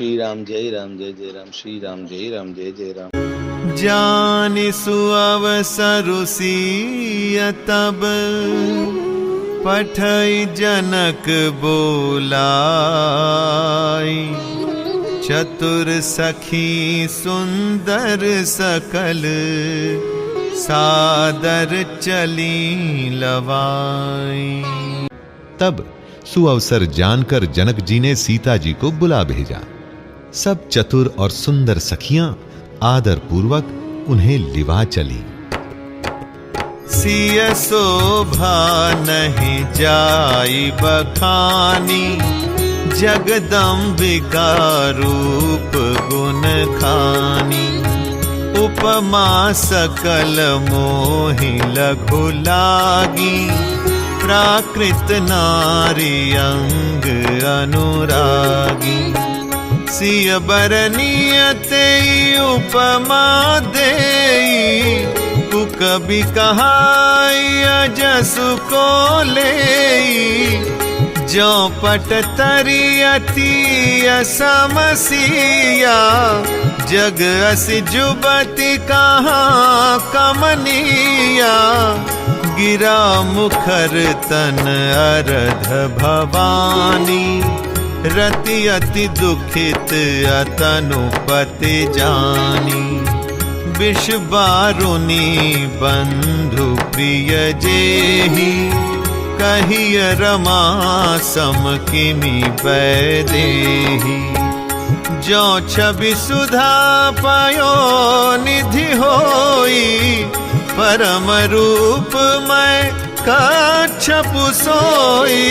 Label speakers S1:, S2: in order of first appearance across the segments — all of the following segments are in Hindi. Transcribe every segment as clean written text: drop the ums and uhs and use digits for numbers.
S1: श्री राम जय राम श्री राम जय जय राम।
S2: जानि सुअवसरु सिय तब पठई जनक बोलाई, चतुर सखी सुंदर सकल सादर चली लवाई।
S3: तब सुअवसर जानकर जनक जी ने सीता जी को बुला भेजा। सब चतुर और सुंदर सखियां आदर पूर्वक उन्हें लिवा चली।
S2: सिय शोभा नहीं जाई बखानी, जगदम्बिका रूप गुण खानी। उपमा सकल मोहि लघु लागी, प्राकृत नारी अंग अनुरागी। सिय बरनियते उपमा देई, कवि कहाई जसु को लेई। जो पट तरियति समसिया, जग अस जुबति कहाँ कमनिया। गिरा मुखर तन अरध भवानी, रति अति दुखित अतनुपति जानी। विष बारुनी बंधु प्रिय जेहि, कहिय रमा सम किमि वैदेही। जो छवि सुधा पायो निधि होई, परम रूप मैं कच्छप सोई।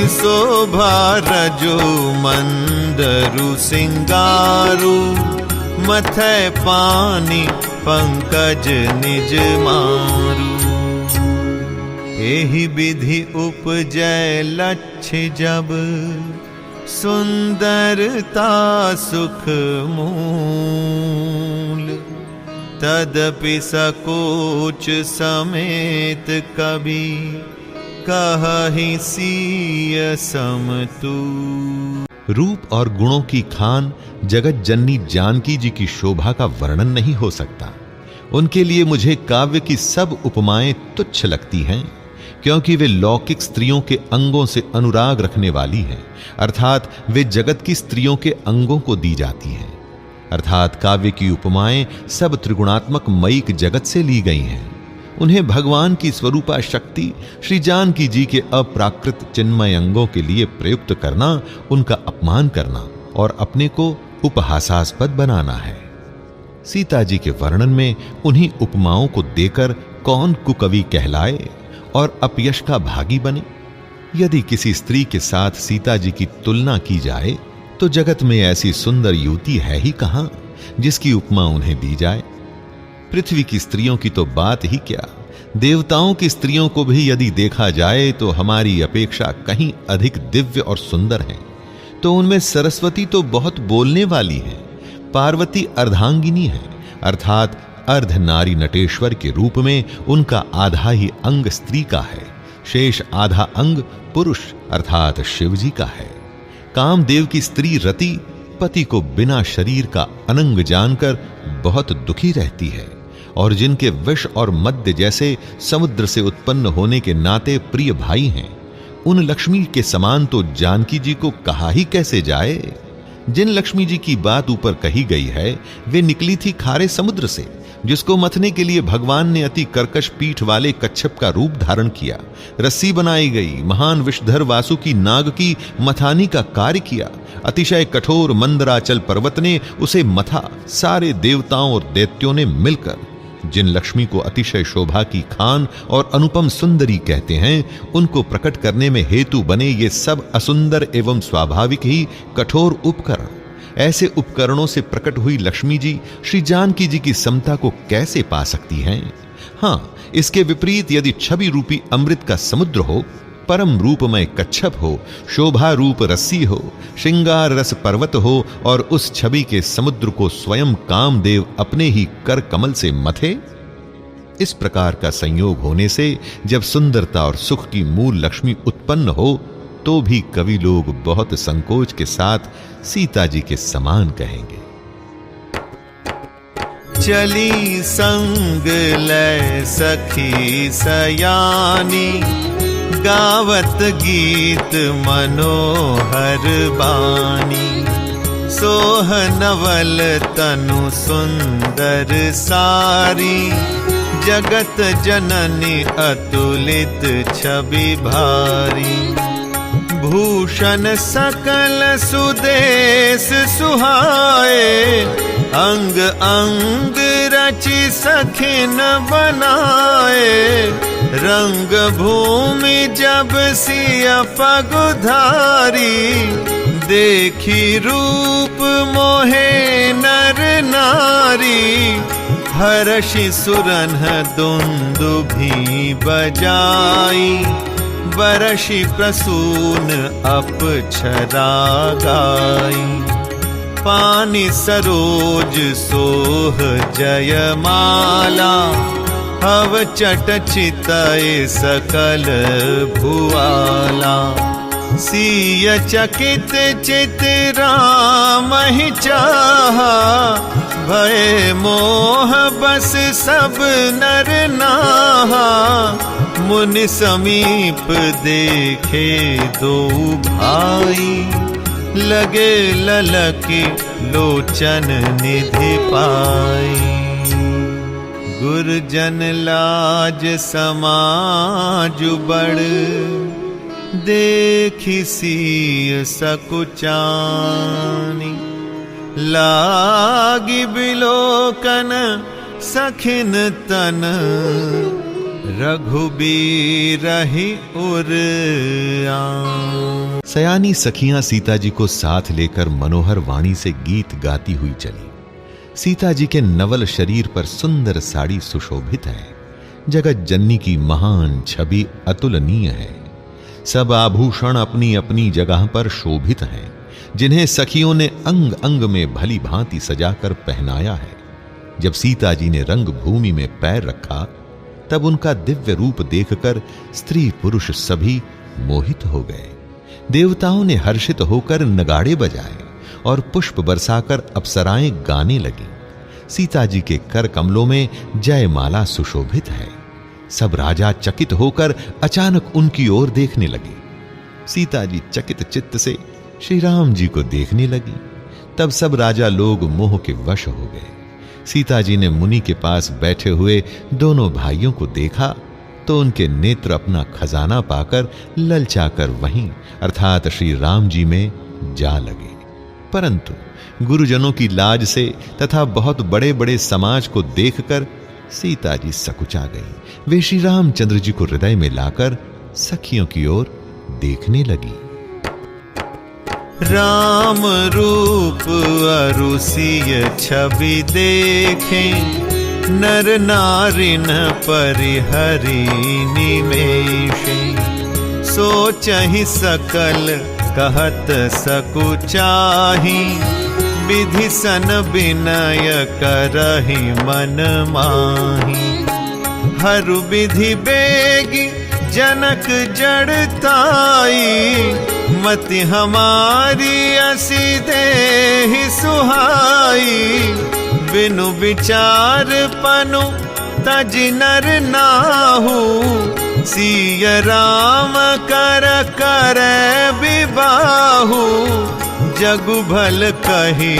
S2: शोभा रजो मंदरु सिंगारू, मथै पानी पंकज निज मारू। एहि विधि उपजय लक्ष्य जब, सुंदरता सुख मूल। तदपि सकोच समेत कवि, कहहि सिय समतुल।
S3: रूप और गुणों की खान जगत जननी जानकी जी की शोभा का वर्णन नहीं हो सकता। उनके लिए मुझे काव्य की सब उपमाएं तुच्छ लगती हैं, क्योंकि वे लौकिक स्त्रियों के अंगों से अनुराग रखने वाली हैं, अर्थात वे जगत की स्त्रियों के अंगों को दी जाती हैं। अर्थात काव्य की उपमाएं सब त्रिगुणात्मक मयिक जगत से ली गई हैं। उन्हें भगवान की स्वरूपा शक्ति श्री जानकी जी के अप्राकृत चिन्मय अंगों के लिए प्रयुक्त करना उनका अपमान करना और अपने को उपहासास्पद बनाना है। सीता जी के वर्णन में उन्हीं उपमाओं को देकर कौन कुकवि कहलाए और अपयश का भागी बने। यदि किसी स्त्री के साथ सीता जी की तुलना की जाए तो जगत में ऐसी सुंदर युवती है ही कहां जिसकी उपमा उन्हें दी जाए। पृथ्वी की स्त्रियों की तो बात ही क्या, देवताओं की स्त्रियों को भी यदि देखा जाए तो हमारी अपेक्षा कहीं अधिक दिव्य और सुंदर हैं। तो उनमें सरस्वती तो बहुत बोलने वाली है। पार्वती अर्धांगिनी है, अर्थात अर्ध नारी नटेश्वर के रूप में उनका आधा ही अंग स्त्री का है, शेष आधा अंग पुरुष अर्थात शिव जी का है। कामदेव की स्त्री रति पति को बिना शरीर का अनंग जानकर बहुत दुखी रहती है, और जिनके विष और मद्य जैसे समुद्र से उत्पन्न होने के नाते प्रिय भाई हैं, उन लक्ष्मी के समान तो जानकी जी को कहा ही कैसे जाए। जिन लक्ष्मी जी की बात ऊपर कही गई है वे निकली थी खारे समुद्र से, जिसको मथने के लिए भगवान ने अति कर्कश पीठ वाले कच्छप का रूप धारण किया। रस्सी बनाई गई, महान विषधर वासुकी नाग की मथानी का कार्य किया। अतिशय कठोर मंदराचल पर्वत ने उसे मथा। सारे देवताओं और दैत्यों ने मिलकर जिन लक्ष्मी को अतिशय शोभा की खान और अनुपम सुंदरी कहते हैं, उनको प्रकट करने में हेतु बने ये सब असुंदर एवं स्वाभाविक ही कठोर उपकरण। ऐसे उपकरणों से प्रकट हुई लक्ष्मी जी श्री जानकी जी की समता को कैसे पा सकती हैं? हां, इसके विपरीत यदि छवि रूपी अमृत का समुद्र हो, परम रूपमय कच्छप हो, शोभा रूप रस्सी हो, श्रृंगार रस पर्वत हो और उस छवि के समुद्र को स्वयं कामदेव अपने ही कर कमल से मथे, इस प्रकार का संयोग होने से जब सुंदरता और सुख की मूल लक्ष्मी उत्पन्न हो तो भी कवि लोग बहुत संकोच के साथ सीता जी के समान कहेंगे।
S2: चली संग लय सखी सयानी, गावत गीत मनोहर बानी। सोह नवल तनु सुंदर सारी, जगत जननी अतुलित छवि भारी। भूषण सकल सुदेश सुहाए, अंग अंग रचि सखिन बनाए। रंग भूमि जब सिय पगुधारी, देखी रूप मोहे नर नारी। हर्षि सुरन्ह दुंदुभि बजाई, बरषि प्रसून अपछरा गाई। पानी सरोज सोह जयमाला, हव चट चितय सकल भुआला। सिय चकित चित राम ही चाहा, भय मोह बस सब नर नाहा। मुनि समीप देखे दो भाई, लगे ललकी लोचन निधि पाई। गुरजन लाज समाज बड़, देखी सिय सकुचानी। लागी बिलोकन सखिन तन, रघुबीर ही उर आन।
S3: सयानी सखियां सीता जी को साथ लेकर मनोहर वाणी से गीत गाती हुई चली। सीता जी के नवल शरीर पर सुंदर साड़ी सुशोभित है। जगत जननी की महान छवि अतुलनीय है। सब आभूषण अपनी अपनी जगह पर शोभित हैं, जिन्हें सखियों ने अंग अंग में भली भांति सजाकर पहनाया है। जब सीता जी ने रंग भूमि में पैर रखा, तब उनका दिव्य रूप देखकर स्त्री पुरुष सभी मोहित हो गए। देवताओं ने हर्षित होकर नगाड़े बजाए और पुष्प बरसाकर अप्सराएं गाने लगी। सीता जी के कर कमलों में जयमाला सुशोभित है। सब राजा चकित होकर अचानक उनकी ओर देखने लगे। सीता जी चकित चित्त से श्री राम जी को देखने लगी। तब सब राजा लोग मोह के वश हो गए। सीता जी ने मुनि के पास बैठे हुए दोनों भाइयों को देखा तो उनके नेत्र अपना खजाना पाकर ललचाकर वहीं अर्थात श्री राम जी में जा लगे। परंतु गुरुजनों की लाज से तथा बहुत बड़े बड़े समाज को देखकर सीता जी सकुचा गई। वे श्री रामचंद्र जी को हृदय में लाकर सखियों की ओर देखने लगी।
S2: राम रूप अरुसिय छवि देखें, नर नारिन परिहरि निमेषें। सोचहि सकल कहत सकुचाहि, विधि सन विनय करहि मन माहि। हरु विधि बेगी जनक जड़ताई, मति हमारी असी देहि सुहाई। बिनु विचार पनु तज नर नाहु, सिय राम कर कर विबाहु। जगु भल कहि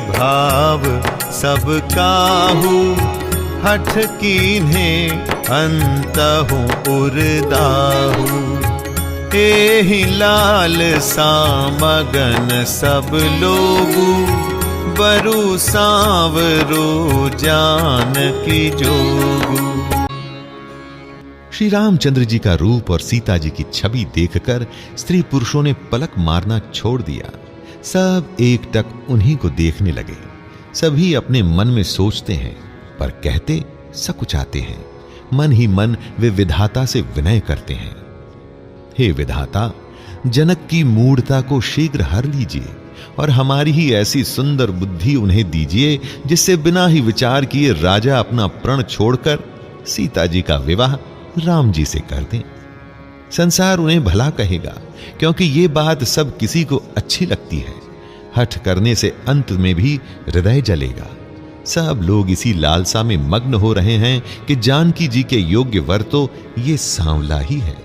S2: भाव सब काहू, हठ कीन्हे अंतहु उरदाहु। एहि लाल सामगन सब लोगु, बरु सांवरो जानकी जोगु।
S3: श्री रामचंद्र जी का रूप और सीता जी की छवि देखकर स्त्री पुरुषों ने पलक मारना छोड़ दिया। सब एकटक उन्हीं को देखने लगे। सभी अपने मन में सोचते हैं पर कहते सकुचाते हैं। मन ही मन वे विधाता से विनय करते हैं। हे विधाता, जनक की मूढ़ता को शीघ्र हर लीजिए और हमारी ही ऐसी सुंदर बुद्धि उन्हें दीजिए जिससे बिना ही विचार किए राजा अपना प्रण छोड़कर सीता जी का विवाह राम जी से कर दें। संसार उन्हें भला कहेगा, क्योंकि ये बात सब किसी को अच्छी लगती है। हठ करने से अंत में भी हृदय जलेगा। सब लोग इसी लालसा में मग्न हो रहे हैं कि जानकी जी के योग्य वर तो ये सांवला ही है।